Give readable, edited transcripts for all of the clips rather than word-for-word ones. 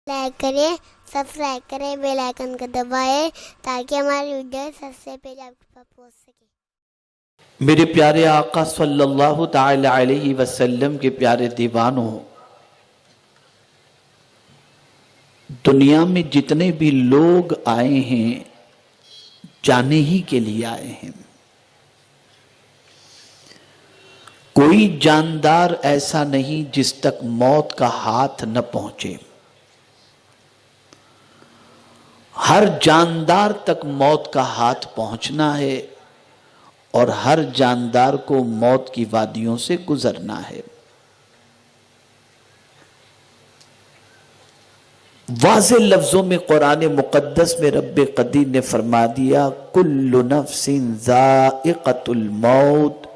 Like کریں، subscribe کریں، bell icon کو دبائیں تاکہ ہماری ویڈیو سب سے پہلے آپ کے پاس پہنچ سکے۔ میرے پیارے آقا صلی اللہ تعالی علیہ وسلم کے پیارے دیوانوں، دنیا میں جتنے بھی لوگ آئے ہیں جانے ہی کے لیے آئے ہیں۔ کوئی جاندار ایسا نہیں جس تک موت کا ہاتھ نہ پہنچے۔ ہر جاندار تک موت کا ہاتھ پہنچنا ہے اور ہر جاندار کو موت کی وادیوں سے گزرنا ہے۔ واضح لفظوں میں قرآن مقدس میں رب قدیر نے فرما دیا کل نفس ذائقۃ الموت،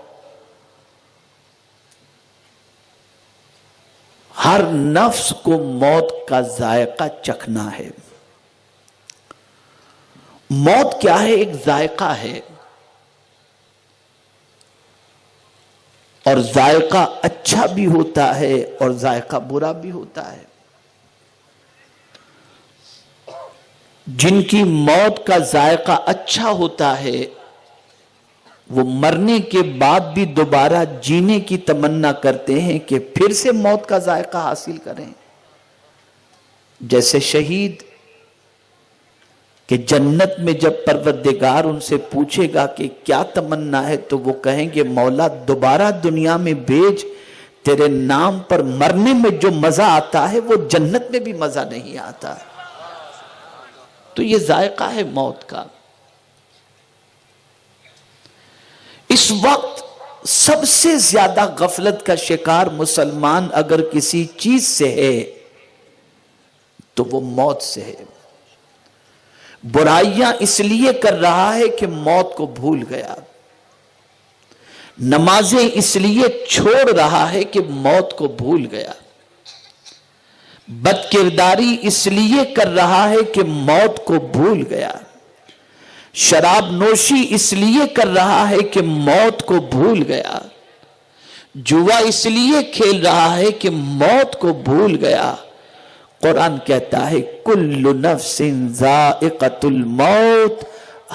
ہر نفس کو موت کا ذائقہ چکھنا ہے۔ موت کیا ہے؟ ایک ذائقہ ہے، اور ذائقہ اچھا بھی ہوتا ہے اور ذائقہ برا بھی ہوتا ہے۔ جن کی موت کا ذائقہ اچھا ہوتا ہے وہ مرنے کے بعد بھی دوبارہ جینے کی تمنا کرتے ہیں کہ پھر سے موت کا ذائقہ حاصل کریں۔ جیسے شہید کہ جنت میں جب پروردگار ان سے پوچھے گا کہ کیا تمنا ہے تو وہ کہیں گے مولا دوبارہ دنیا میں بھیج، تیرے نام پر مرنے میں جو مزہ آتا ہے وہ جنت میں بھی مزہ نہیں آتا۔ تو یہ ذائقہ ہے موت کا۔ اس وقت سب سے زیادہ غفلت کا شکار مسلمان اگر کسی چیز سے ہے تو وہ موت سے ہے۔ برائیاں اس لیے کر رہا ہے کہ موت کو بھول گیا، نمازیں اس لیے چھوڑ رہا ہے کہ موت کو بھول گیا، بد کرداری اس لیے کر رہا ہے کہ موت کو بھول گیا، شراب نوشی اس لیے کر رہا ہے کہ موت کو بھول گیا، جوا اس لیے کھیل رہا ہے کہ موت کو بھول گیا۔ قرآن کہتا ہے کل نفس ذائقۃ الموت،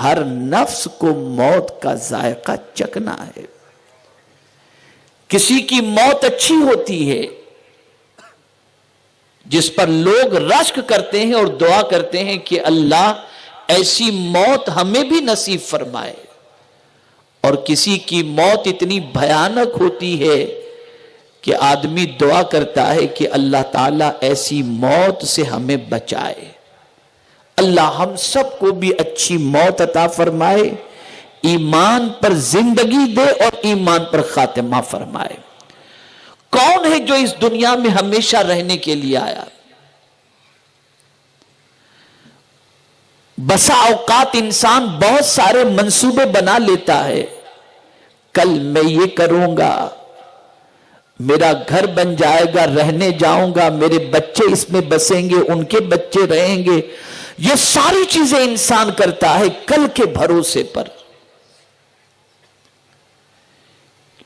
ہر نفس کو موت کا ذائقہ چکھنا ہے۔ کسی کی موت اچھی ہوتی ہے جس پر لوگ رشک کرتے ہیں اور دعا کرتے ہیں کہ اللہ ایسی موت ہمیں بھی نصیب فرمائے، اور کسی کی موت اتنی بھیانک ہوتی ہے کہ آدمی دعا کرتا ہے کہ اللہ تعالیٰ ایسی موت سے ہمیں بچائے۔ اللہ ہم سب کو بھی اچھی موت عطا فرمائے، ایمان پر زندگی دے اور ایمان پر خاتمہ فرمائے۔ کون ہے جو اس دنیا میں ہمیشہ رہنے کے لیے آیا؟ بسا اوقات انسان بہت سارے منصوبے بنا لیتا ہے، کل میں یہ کروں گا، میرا گھر بن جائے گا، رہنے جاؤں گا، میرے بچے اس میں بسیں گے، ان کے بچے رہیں گے۔ یہ ساری چیزیں انسان کرتا ہے کل کے بھروسے پر،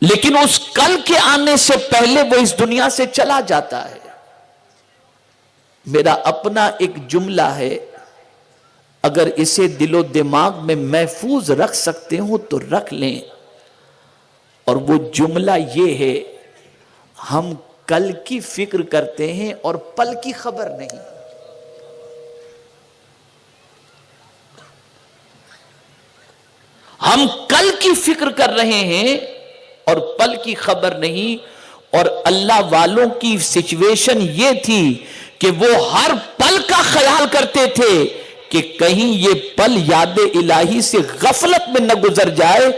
لیکن اس کل کے آنے سے پہلے وہ اس دنیا سے چلا جاتا ہے۔ میرا اپنا ایک جملہ ہے، اگر اسے دل و دماغ میں محفوظ رکھ سکتے ہوں تو رکھ لیں، اور وہ جملہ یہ ہے ہم کل کی فکر کرتے ہیں اور پل کی خبر نہیں۔ ہم کل کی فکر کر رہے ہیں اور پل کی خبر نہیں۔ اور اللہ والوں کی سچویشن یہ تھی کہ وہ ہر پل کا خیال کرتے تھے کہ کہیں یہ پل یاد الہی سے غفلت میں نہ گزر جائے۔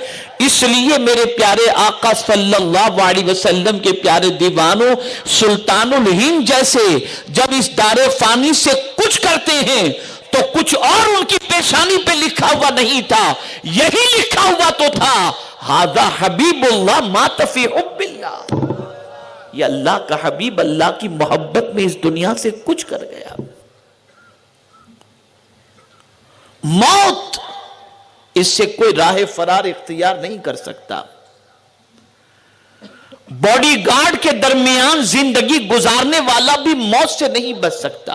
اس لیے میرے پیارے آقا صلی اللہ علیہ وسلم کے پیارے دیوانوں، سلطان الہند جیسے جب اس دار فانی سے کچھ کرتے ہیں تو کچھ اور ان کی پیشانی پہ لکھا ہوا نہیں تھا، یہی لکھا ہوا تو تھا ھذا حبیب اللہ مات فی حب اللہ، یہ اللہ کا حبیب اللہ کی محبت میں اس دنیا سے کچھ کر گیا۔ موت اس سے کوئی راہ فرار اختیار نہیں کر سکتا۔ باڈی گارڈ کے درمیان زندگی گزارنے والا بھی موت سے نہیں بچ سکتا۔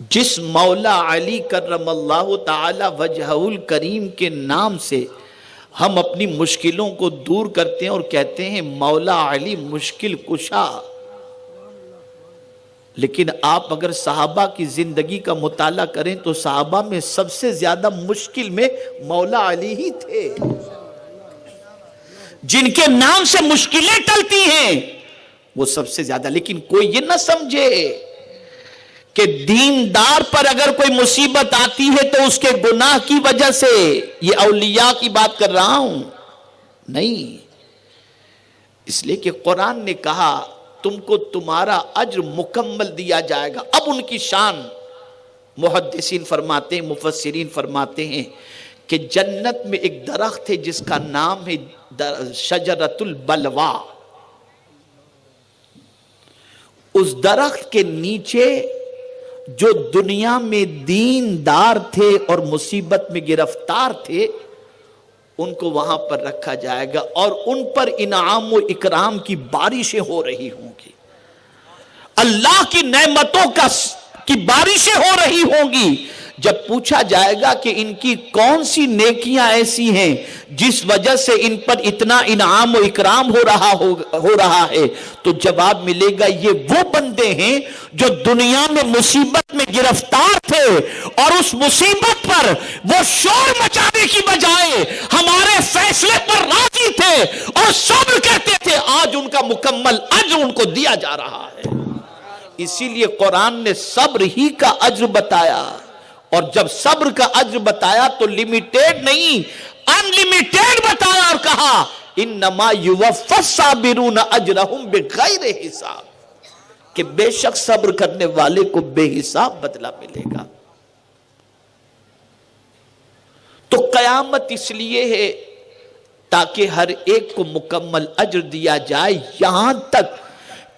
جس مولا علی کرم اللہ تعالی وجہہ الکریم کے نام سے ہم اپنی مشکلوں کو دور کرتے ہیں اور کہتے ہیں مولا علی مشکل کشا، لیکن آپ اگر صحابہ کی زندگی کا مطالعہ کریں تو صحابہ میں سب سے زیادہ مشکل میں مولا علی ہی تھے، جن کے نام سے مشکلیں ٹلتی ہیں وہ سب سے زیادہ۔ لیکن کوئی یہ نہ سمجھے کہ دیندار پر اگر کوئی مصیبت آتی ہے تو اس کے گناہ کی وجہ سے، یہ اولیاء کی بات کر رہا ہوں، نہیں، اس لیے کہ قرآن نے کہا تم کو تمہارا اجر مکمل دیا جائے گا۔ اب ان کی شان محدثین فرماتے ہیں، مفسرین فرماتے ہیں کہ جنت میں ایک درخت ہے جس کا نام ہے شجرۃ البلوا۔ اس درخت کے نیچے جو دنیا میں دیندار تھے اور مصیبت میں گرفتار تھے ان کو وہاں پر رکھا جائے گا، اور ان پر انعام و اکرام کی بارشیں ہو رہی ہوں گی، اللہ کی نعمتوں کی بارشیں ہو رہی ہوں گی۔ جب پوچھا جائے گا کہ ان کی کون سی نیکیاں ایسی ہیں جس وجہ سے ان پر اتنا انعام و اکرام ہو رہا ہے، تو جواب ملے گا یہ وہ بندے ہیں جو دنیا میں مصیبت میں گرفتار تھے اور اس مصیبت پر وہ شور مچانے کی بجائے ہمارے فیصلے پر راضی تھے اور صبر کرتے تھے، آج ان کا مکمل اجر ان کو دیا جا رہا ہے۔ اسی لیے قرآن نے صبر ہی کا اجر بتایا، اور جب صبر کا اجر بتایا تو لمیٹیڈ نہیں، انلیمیٹیڈ بتایا اور کہا انما یوفی الصابرون اجرہم بغیر حساب، کہ بے شک صبر کرنے والے کو بے حساب بدلہ ملے گا۔ تو قیامت اس لیے ہے تاکہ ہر ایک کو مکمل اجر دیا جائے، یہاں تک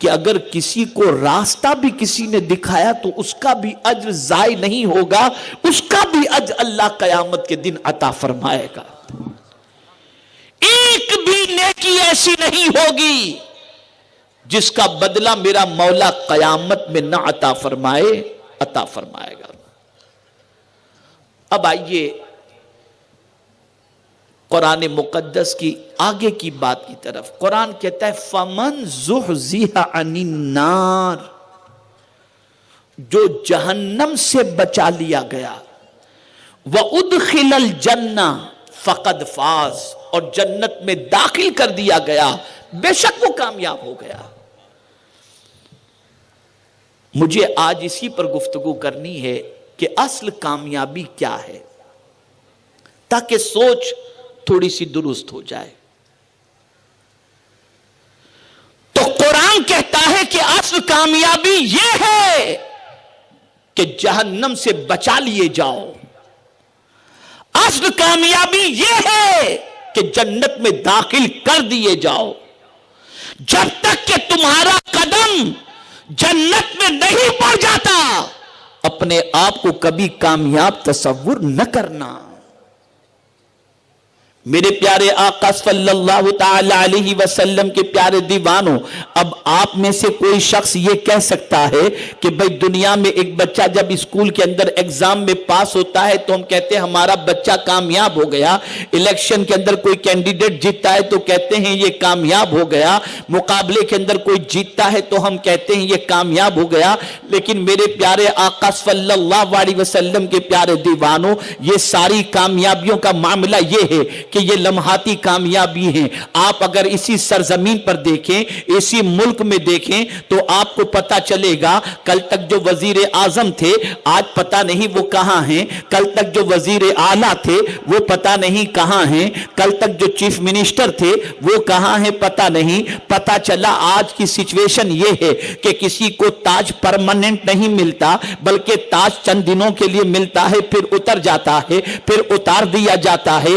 کہ اگر کسی کو راستہ بھی کسی نے دکھایا تو اس کا بھی اجر ضائع نہیں ہوگا، اس کا بھی اجر اللہ قیامت کے دن عطا فرمائے گا۔ ایک بھی نیکی ایسی نہیں ہوگی جس کا بدلہ میرا مولا قیامت میں نہ عطا فرمائے گا۔ اب آئیے قرآن مقدس کی آگے کی بات کی طرف۔ قرآن کہتا ہے فَمَنْ زُحْزِحَ عَنِ النَّارِ، جو جہنم سے بچا لیا گیا، وَأُدْخِلَ الْجَنَّةَ فَقَدْ فَازَ، اور جنت میں داخل کر دیا گیا، بے شک وہ کامیاب ہو گیا۔ مجھے آج اسی پر گفتگو کرنی ہے کہ اصل کامیابی کیا ہے، تاکہ سوچ تھوڑی سی درست ہو جائے۔ تو قرآن کہتا ہے کہ اصل کامیابی یہ ہے کہ جہنم سے بچا لیے جاؤ، اصل کامیابی یہ ہے کہ جنت میں داخل کر دیے جاؤ۔ جب تک کہ تمہارا قدم جنت میں نہیں پڑ جاتا اپنے آپ کو کبھی کامیاب تصور نہ کرنا۔ میرے پیارے آقا صلی اللہ تعالی علیہ وسلم کے پیارے دیوانوں، اب آپ میں سے کوئی شخص یہ کہہ سکتا ہے کہ بھئی دنیا میں ایک بچہ جب اسکول کے اندر ایگزام میں پاس ہوتا ہے تو ہم کہتے ہیں ہمارا بچہ کامیاب ہو گیا، الیکشن کے اندر کوئی کینڈیڈیٹ جیتتا ہے تو کہتے ہیں یہ کامیاب ہو گیا، مقابلے کے اندر کوئی جیتتا ہے تو ہم کہتے ہیں یہ کامیاب ہو گیا۔ لیکن میرے پیارے آقا صلی اللہ علیہ وسلم کے پیارے دیوانوں، یہ ساری کامیابیوں کا معاملہ یہ ہے کہ یہ لمحاتی کامیابی ہیں۔ آپ اگر اسی سرزمین پر دیکھیں، اسی ملک میں دیکھیں تو آپ کو پتا چلے گا کل تک جو وزیر اعظم تھے آج پتا نہیں وہ کہاں ہیں، کل تک جو وزیر اعلیٰ تھے وہ پتا نہیں کہاں ہیں، کل تک جو چیف منسٹر تھے وہ کہاں ہیں پتا نہیں۔ پتا چلا آج کی سچویشن یہ ہے کہ کسی کو تاج پرماننٹ نہیں ملتا، بلکہ تاج چند دنوں کے لیے ملتا ہے، پھر اتر جاتا ہے، پھر اتار دیا جاتا ہے۔